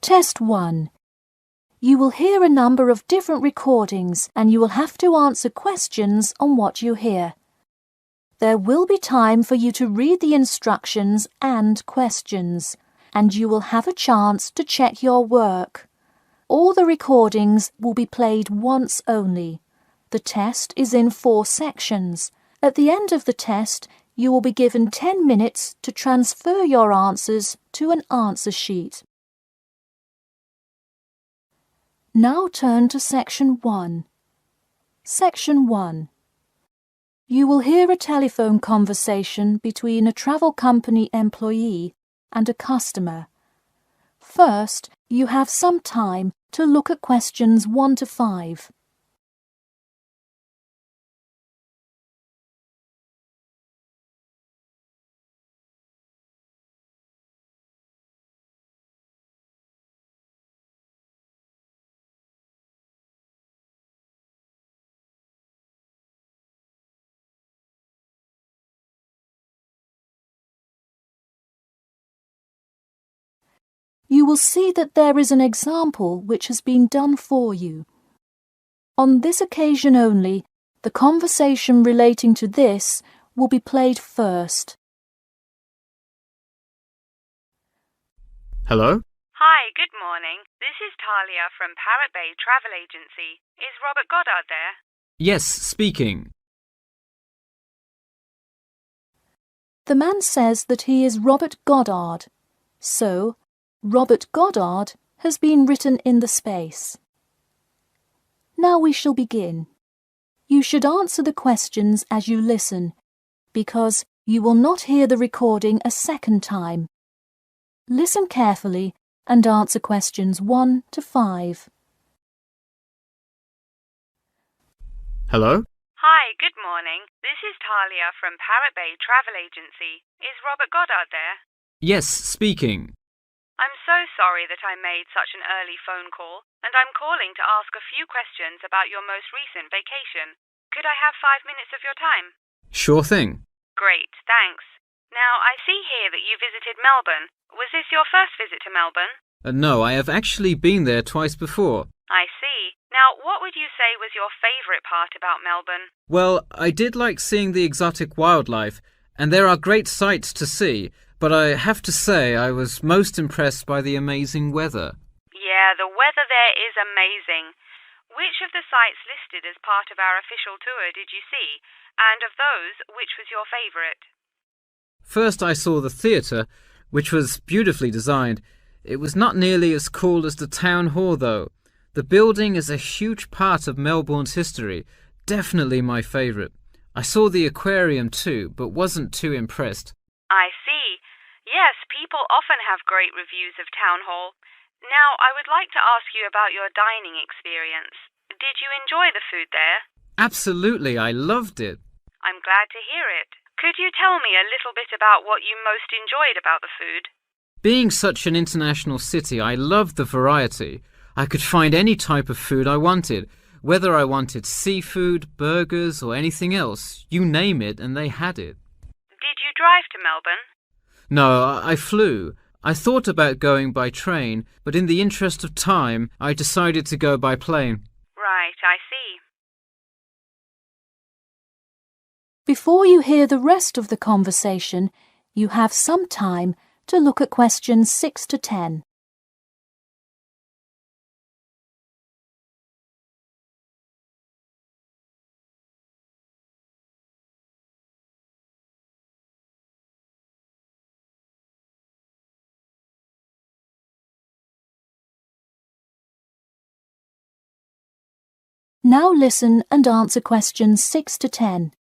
Test 1. You will hear a number of different recordings and you will have to answer questions on what you hear. There will be time for you to read the instructions and questions, and you will have a chance to check your work. All the recordings will be played once only. The test is in 4 sections. At the end of the test, you will be given 10 minutes to transfer your answers to an answer sheet. Now turn to Section 1. Section 1. You will hear a telephone conversation between a travel company employee and a customer. First, you have some time to look at questions 1 to 5. You will see that there is an example which has been done for you. On this occasion only, the conversation relating to this will be played first. Hello? Hi, good morning. This is Talia from Parrot Bay Travel Agency. Is Robert Goddard there? Yes, speaking. The man says that he is Robert Goddard, so Robert Goddard has been written in the space. Now we shall begin. You should answer the questions as you listen, because you will not hear the recording a second time. Listen carefully and answer questions 1 to 5. Hello? Hi, good morning. This is Talia from Parrot Bay Travel Agency. Is Robert Goddard there? Yes, speaking. I'm so sorry that I made such an early phone call, and I'm calling to ask a few questions about your most recent vacation. Could I have 5 minutes of your time? Sure thing. Great, thanks. Now, I see here that you visited Melbourne. Was this your first visit to Melbourne? No, I have actually been there twice before. I see. Now, what would you say was your favourite part about Melbourne? Well, I did like seeing the exotic wildlife, and there are great sights to see, but I have to say I was most impressed by the amazing weather. Yeah, the weather there is amazing. Which of the sites listed as part of our official tour did you see? And of those, which was your favourite? First I saw the theatre, which was beautifully designed. It was not nearly as cool as the town hall, though. The building is a huge part of Melbourne's history. Definitely my favourite. I saw the aquarium too, but wasn't too impressed. I see. Yes, people often have great reviews of Town Hall. Now, I would like to ask you about your dining experience. Did you enjoy the food there? Absolutely, I loved it. I'm glad to hear it. Could you tell me a little bit about what you most enjoyed about the food? Being such an international city, I loved the variety. I could find any type of food I wanted, whether I wanted seafood, burgers, or anything else. You name it, and they had it. Did you drive to Melbourne? No, I flew. I thought about going by train, but in the interest of time, I decided to go by plane. Right, I see. Before you hear the rest of the conversation, you have some time to look at questions 6 to 10. Now listen and answer questions 6 to 10.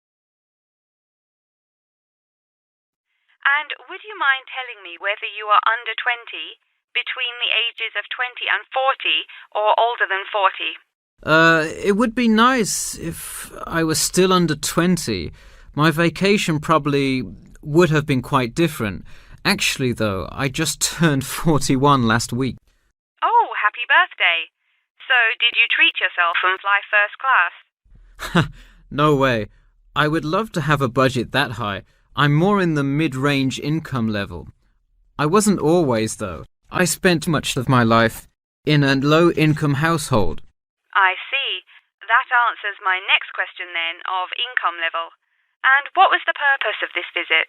And would you mind telling me whether you are under 20, between the ages of 20 and 40, or older than 40? It would be nice if I was still under 20. My vacation probably would have been quite different. Actually, though, I just turned 41 last week. Oh, happy birthday. So, did you treat yourself and fly first class? No way. I would love to have a budget that high. I'm more in the mid-range income level. I wasn't always, though. I spent much of my life in a low-income household. I see. That answers my next question then, of income level. And what was the purpose of this visit?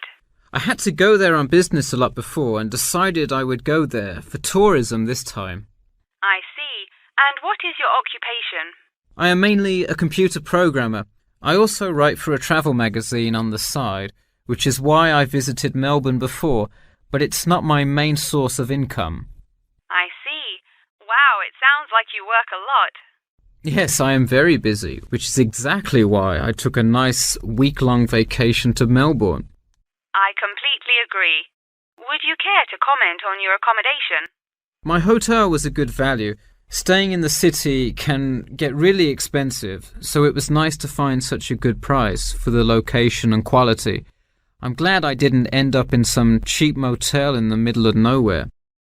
I had to go there on business a lot before and decided I would go there for tourism this time. I see. And what is your occupation? I am mainly a computer programmer. I also write for a travel magazine on the side, which is why I visited Melbourne before, but it's not my main source of income. I see. Wow, it sounds like you work a lot. Yes, I am very busy, which is exactly why I took a nice week-long vacation to Melbourne. I completely agree. Would you care to comment on your accommodation? My hotel was a good value. Staying in the city can get really expensive, so it was nice to find such a good price for the location and quality. I'm glad I didn't end up in some cheap motel in the middle of nowhere.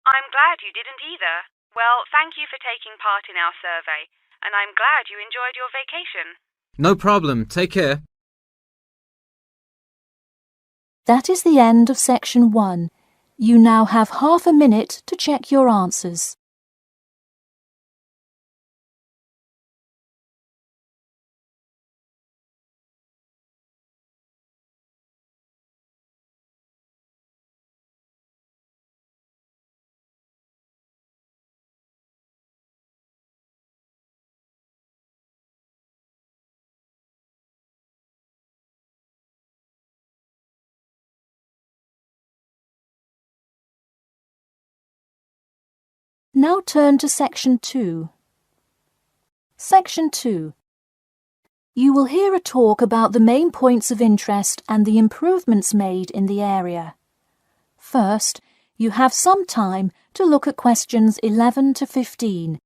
I'm glad you didn't either. Well, thank you for taking part in our survey, and I'm glad you enjoyed your vacation. No problem. Take care. That is the end of section 1. You now have half a minute to check your answers. Now turn to section 2. Section 2. You will hear a talk about the main points of interest and the improvements made in the area. First, you have some time to look at questions 11 to 15.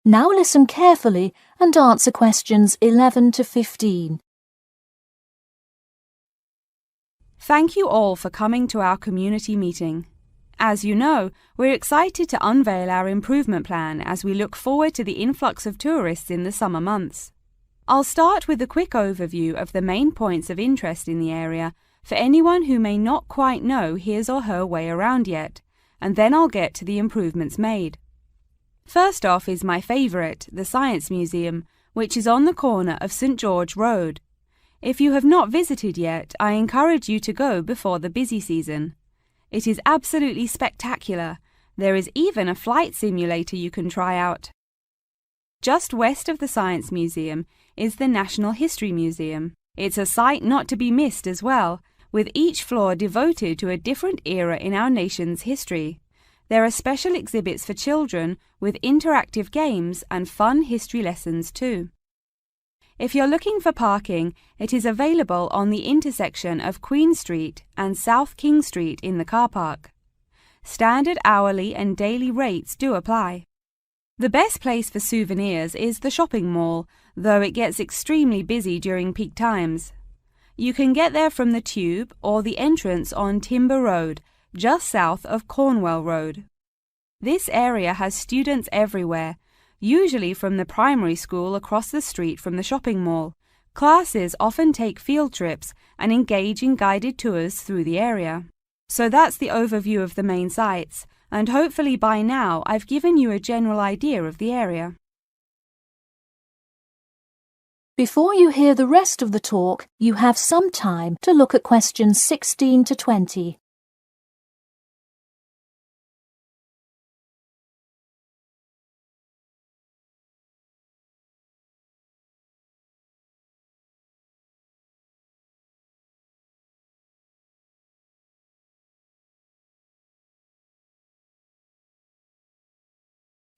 Now listen carefully and answer questions 11 to 15. Thank you all for coming to our community meeting. As you know, we're excited to unveil our improvement plan as we look forward to the influx of tourists in the summer months. I'll start with a quick overview of the main points of interest in the area for anyone who may not quite know his or her way around yet, and then I'll get to the improvements made. First off is my favourite, the Science Museum, which is on the corner of St George Road. If you have not visited yet, I encourage you to go before the busy season. It is absolutely spectacular. There is even a flight simulator you can try out. Just west of the Science Museum is the National History Museum. It's a sight not to be missed as well, with each floor devoted to a different era in our nation's history. There are special exhibits for children with interactive games and fun history lessons too. If you're looking for parking, it is available on the intersection of Queen Street and South King Street in the car park. Standard hourly and daily rates do apply. The best place for souvenirs is the shopping mall, though it gets extremely busy during peak times. You can get there from the Tube or the entrance on Timber Road, just south of Cornwall Road. This area has students everywhere, usually from the primary school across the street from the shopping mall. Classes often take field trips and engage in guided tours through the area. So that's the overview of the main sites, and hopefully by now I've given you a general idea of the area. Before you hear the rest of the talk, you have some time to look at questions 16 to 20.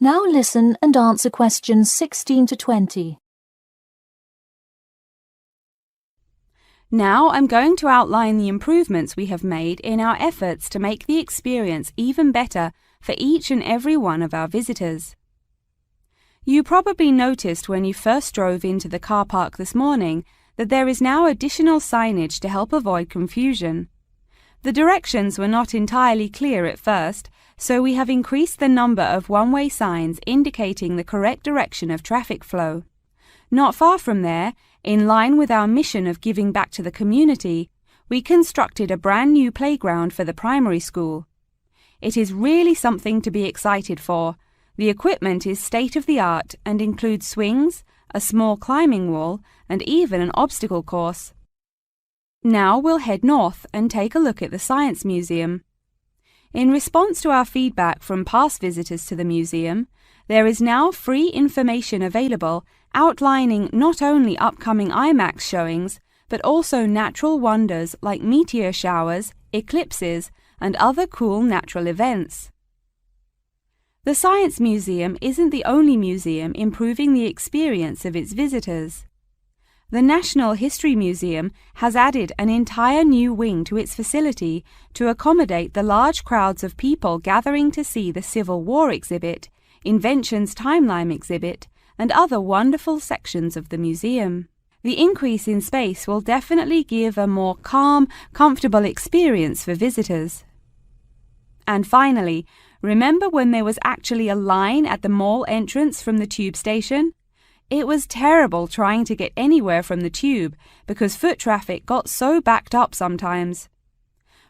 Now listen and answer questions 16 to 20. Now I'm going to outline the improvements we have made in our efforts to make the experience even better for each and every one of our visitors. You probably noticed when you first drove into the car park this morning that there is now additional signage to help avoid confusion. The directions were not entirely clear at first, so we have increased the number of one-way signs indicating the correct direction of traffic flow. Not far from there, in line with our mission of giving back to the community, we constructed a brand new playground for the primary school. It is really something to be excited for. The equipment is state-of-the-art and includes swings, a small climbing wall, and even an obstacle course. Now we'll head north and take a look at the Science Museum. In response to our feedback from past visitors to the museum, there is now free information available outlining not only upcoming IMAX showings, but also natural wonders like meteor showers, eclipses, and other cool natural events. The Science Museum isn't the only museum improving the experience of its visitors. The National History Museum has added an entire new wing to its facility to accommodate the large crowds of people gathering to see the Civil War exhibit, Inventions Timeline exhibit, and other wonderful sections of the museum. The increase in space will definitely give a more calm, comfortable experience for visitors. And finally, remember when there was actually a line at the mall entrance from the tube station? It was terrible trying to get anywhere from the tube because foot traffic got so backed up sometimes.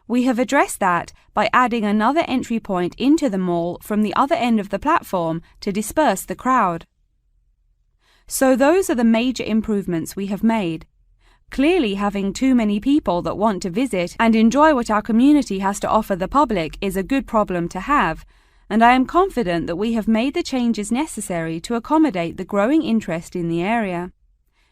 We have addressed that by adding another entry point into the mall from the other end of the platform to disperse the crowd. So those are the major improvements we have made. Clearly, having too many people that want to visit and enjoy what our community has to offer the public is a good problem to have, and I am confident that we have made the changes necessary to accommodate the growing interest in the area.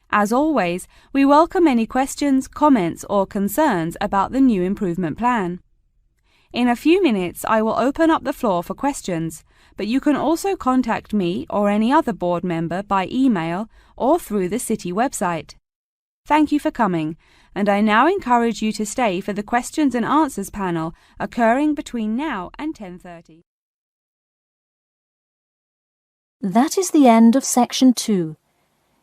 As always, we welcome any questions, comments, or concerns about the new improvement plan. In a few minutes, I will open up the floor for questions, but you can also contact me or any other board member by email or through the city website. Thank you for coming, and I now encourage you to stay for the questions and answers panel occurring between now and 10:30. That is the end of section 2.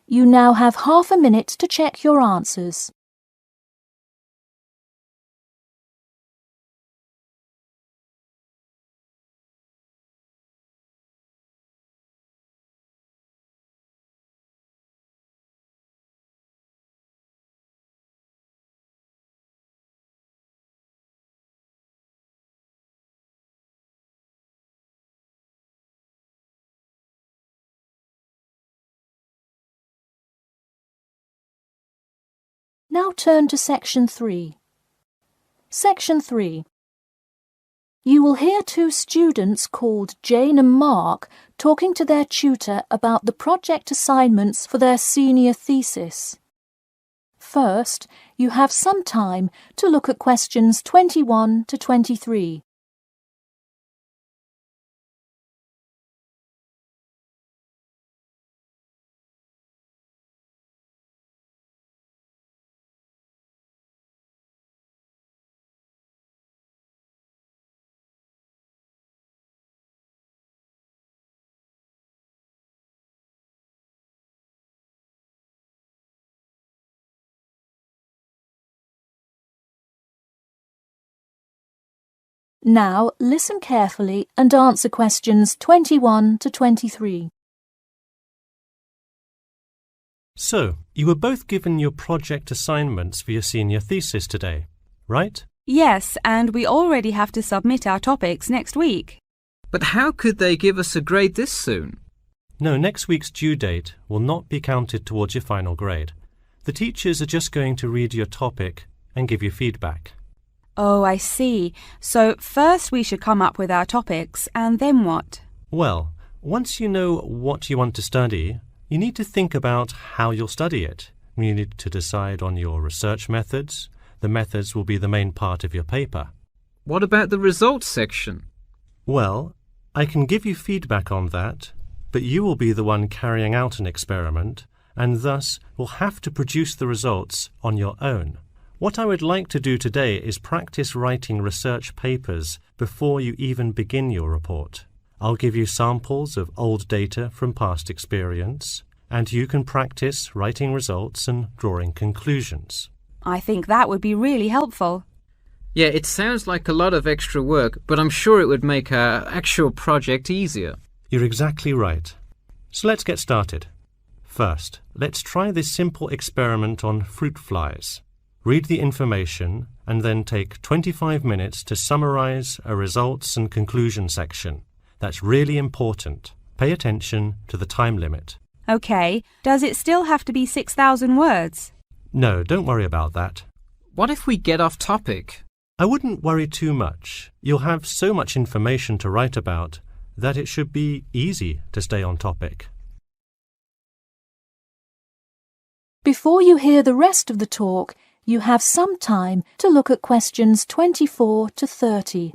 You now have half a minute to check your answers. Now turn to section 3. Section 3. You will hear two students called Jane and Mark talking to their tutor about the project assignments for their senior thesis. First, you have some time to look at questions 21 to 23. Now listen carefully and answer questions 21 to 23. So, you were both given your project assignments for your senior thesis today, right? Yes, and we already have to submit our topics next week. But how could they give us a grade this soon? No, next week's due date will not be counted towards your final grade. The teachers are just going to read your topic and give you feedback. Oh, I see. So first we should come up with our topics, and then what? Well, once you know what you want to study, you need to think about how you'll study it. You need to decide on your research methods. The methods will be the main part of your paper. What about the results section? Well, I can give you feedback on that, but you will be the one carrying out an experiment, and thus will have to produce the results on your own. What I would like to do today is practice writing research papers before you even begin your report. I'll give you samples of old data from past experience, and you can practice writing results and drawing conclusions. I think that would be really helpful. Yeah, it sounds like a lot of extra work, but I'm sure it would make our actual project easier. You're exactly right. So let's get started. First, let's try this simple experiment on fruit flies. Read the information and then take 25 minutes to summarize a results and conclusion section. That's really important. Pay attention to the time limit. Okay, does it still have to be 6,000 words? No, don't worry about that. What if we get off topic? I wouldn't worry too much. You'll have so much information to write about that it should be easy to stay on topic. Before you hear the rest of the talk, you have some time to look at questions 24 to 30.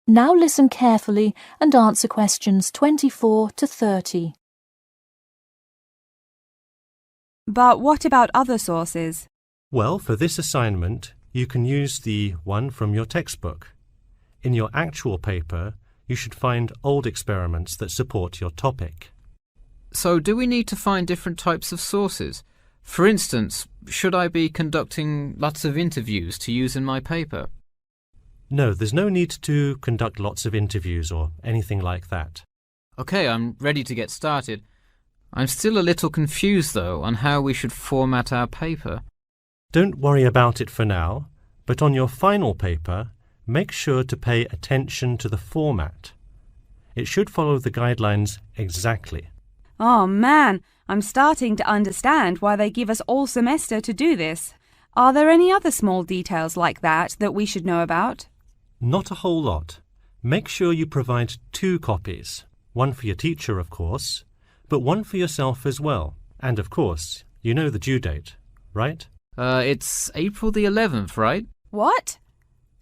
Now listen carefully and answer questions 24 to 30. But what about other sources? Well, for this assignment, you can use the one from your textbook. In your actual paper, you should find old experiments that support your topic. So do we need to find different types of sources? For instance, should I be conducting lots of interviews to use in my paper? No, there's no need to conduct lots of interviews or anything like that. Okay, I'm ready to get started. I'm still a little confused, though, on how we should format our paper. Don't worry about it for now, but on your final paper, make sure to pay attention to the format. It should follow the guidelines exactly. Oh man, I'm starting to understand why they give us all semester to do this. Are there any other small details like that we should know about? Not a whole lot. Make sure you provide 2 copies. One for your teacher, of course, but one for yourself as well. And of course, you know the due date, right? It's April the 11th, right? What?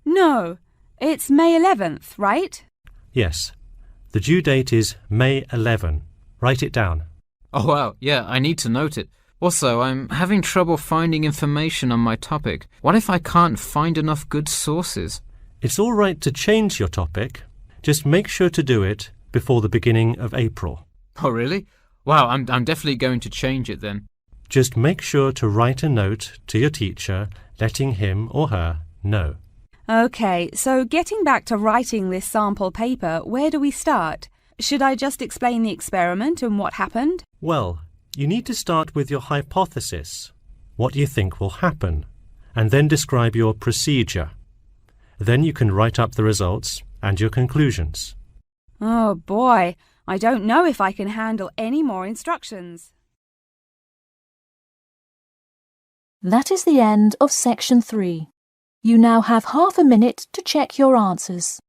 No, it's May 11th, right? Yes. The due date is May 11. Write it down. Oh wow, yeah, I need to note it. Also, I'm having trouble finding information on my topic. What if I can't find enough good sources? It's all right to change your topic. Just make sure to do it before the beginning of April. Oh really? Wow, I'm definitely going to change it then. Just make sure to write a note to your teacher letting him or her know. Okay, so getting back to writing this sample paper, where do we start? Should I just explain the experiment and what happened? Well, you need to start with your hypothesis, what you think will happen, and then describe your procedure. Then you can write up the results and your conclusions. Oh boy, I don't know if I can handle any more instructions. That is the end of section 3. You now have half a minute to check your answers.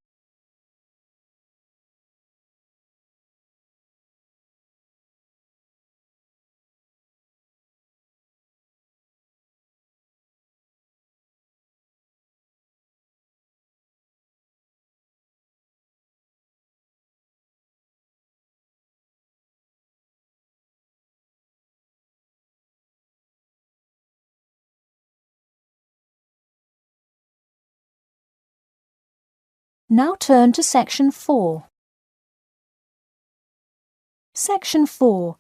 Now turn to section 4. Section 4.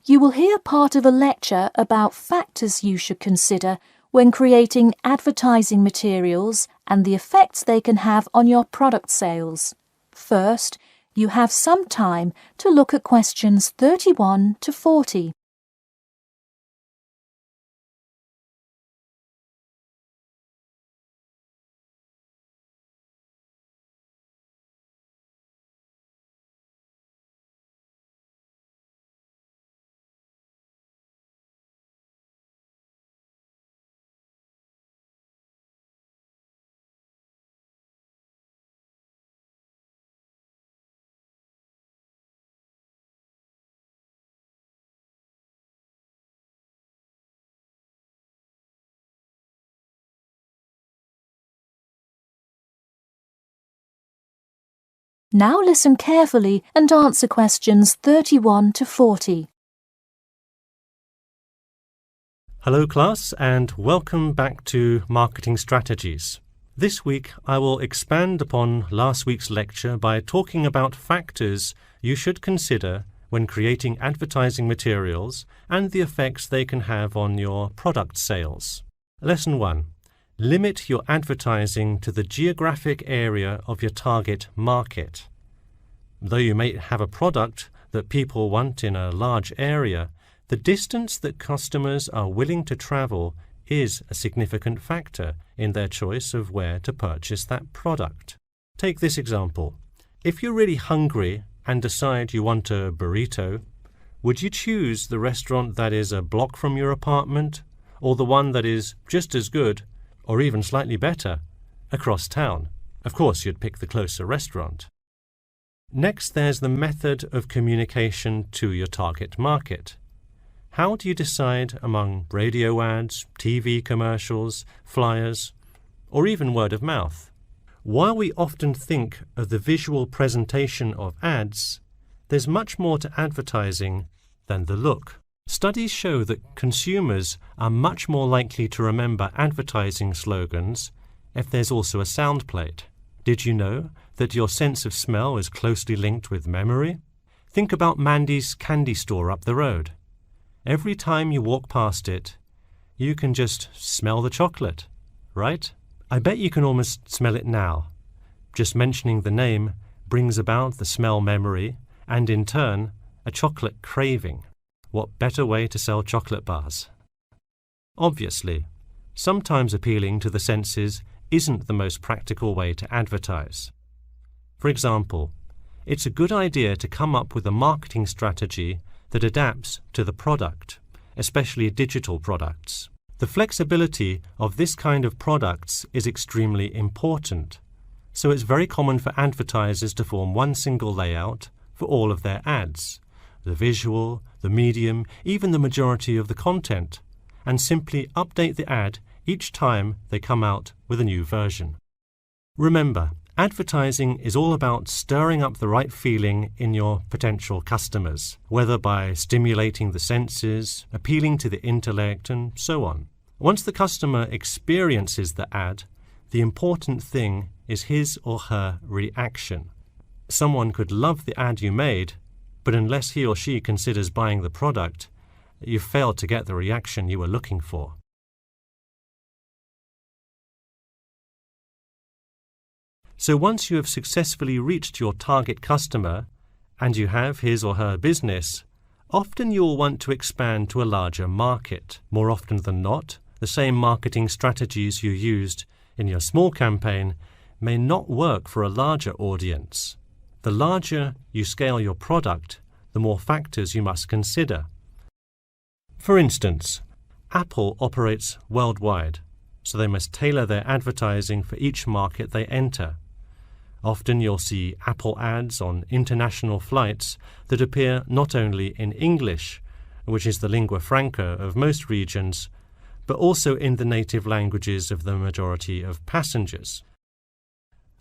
You will hear part of a lecture about factors you should consider when creating advertising materials and the effects they can have on your product sales. First, you have some time to look at questions 31 to 40. Now listen carefully and answer questions 31 to 40. Hello class, and welcome back to Marketing Strategies. This week I will expand upon last week's lecture by talking about factors you should consider when creating advertising materials and the effects they can have on your product sales. Lesson 1. Limit your advertising to the geographic area of your target market. Though you may have a product that people want in a large area, the distance that customers are willing to travel is a significant factor in their choice of where to purchase that product. Take this example. If you're really hungry and decide you want a burrito, would you choose the restaurant that is a block from your apartment, or the one that is just as good, or even slightly better, across town? Of course, you'd pick the closer restaurant. Next, there's the method of communication to your target market. How do you decide among radio ads, TV commercials, flyers, or even word of mouth? While we often think of the visual presentation of ads, there's much more to advertising than the look. Studies show that consumers are much more likely to remember advertising slogans if there's also a sound plate. Did you know that your sense of smell is closely linked with memory? Think about Mandy's candy store up the road. Every time you walk past it, you can just smell the chocolate, right? I bet you can almost smell it now. Just mentioning the name brings about the smell memory and, in turn, a chocolate craving. What better way to sell chocolate bars? Obviously, sometimes appealing to the senses isn't the most practical way to advertise. For example, it's a good idea to come up with a marketing strategy that adapts to the product, especially digital products. The flexibility of this kind of products is extremely important, so it's very common for advertisers to form one single layout for all of their ads, the visual, the medium, even the majority of the content, and simply update the ad each time they come out with a new version. Remember, advertising is all about stirring up the right feeling in your potential customers, whether by stimulating the senses, appealing to the intellect, and so on. Once the customer experiences the ad, the important thing is his or her reaction. Someone could love the ad you made, but unless he or she considers buying the product, you've failed to get the reaction you were looking for. So once you have successfully reached your target customer and you have his or her business, often you will want to expand to a larger market. More often than not, the same marketing strategies you used in your small campaign may not work for a larger audience. The larger you scale your product, the more factors you must consider. For instance, Apple operates worldwide, so they must tailor their advertising for each market they enter. Often you'll see Apple ads on international flights that appear not only in English, which is the lingua franca of most regions, but also in the native languages of the majority of passengers.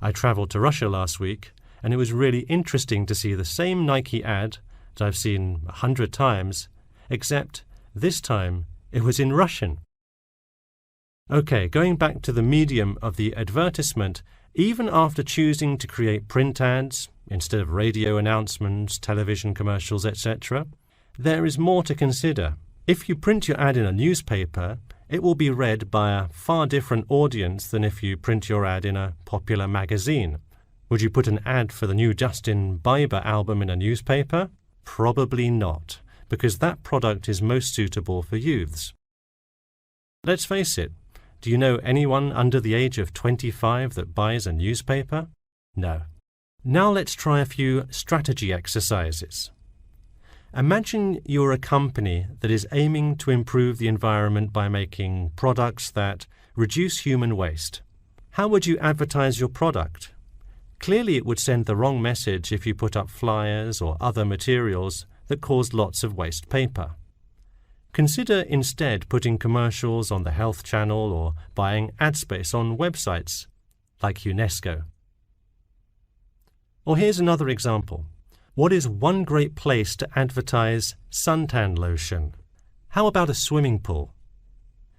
I travelled to Russia last week, and it was really interesting to see the same Nike ad that I've seen 100 times, except this time it was in Russian. Okay, going back to the medium of the advertisement, even after choosing to create print ads instead of radio announcements, television commercials, etc., there is more to consider. If you print your ad in a newspaper, it will be read by a far different audience than if you print your ad in a popular magazine. Would you put an ad for the new Justin Bieber album in a newspaper? Probably not, because that product is most suitable for youths. Let's face it, do you know anyone under the age of 25 that buys a newspaper? No. Now let's try a few strategy exercises. Imagine you're a company that is aiming to improve the environment by making products that reduce human waste. How would you advertise your product? Clearly it would send the wrong message if you put up flyers or other materials that cause lots of waste paper. Consider instead putting commercials on the Health Channel or buying ad space on websites like UNESCO. Or here's another example. What is one great place to advertise suntan lotion? How about a swimming pool?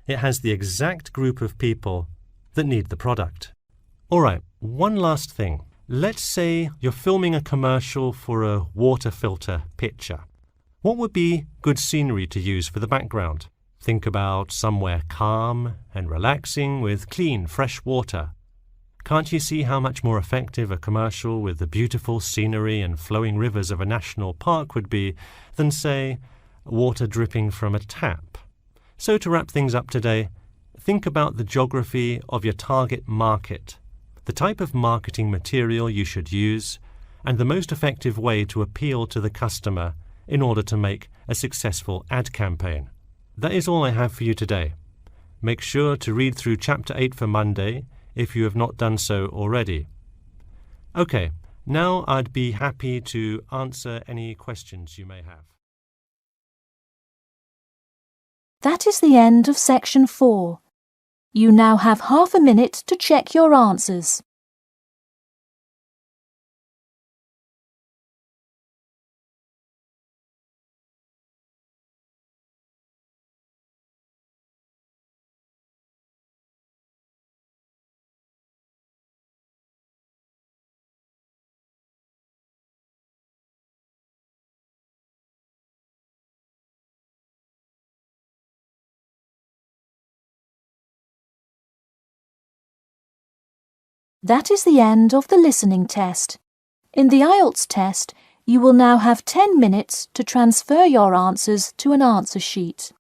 It has the exact group of people that need the product. All right, one last thing. Let's say you're filming a commercial for a water filter pitcher. What would be good scenery to use for the background? Think about somewhere calm and relaxing with clean, fresh water. Can't you see how much more effective a commercial with the beautiful scenery and flowing rivers of a national park would be than, say, water dripping from a tap? So to wrap things up today, think about the geography of your target market, the type of marketing material you should use, and the most effective way to appeal to the customer in order to make a successful ad campaign. That is all I have for you today. Make sure to read through Chapter 8 for Monday if you have not done so already. Okay, now I'd be happy to answer any questions you may have. That is the end of Section 4. You now have half a minute to check your answers. That is the end of the listening test. In the Ielts test, you will now have 10 minutes to transfer your answers to an answer sheet.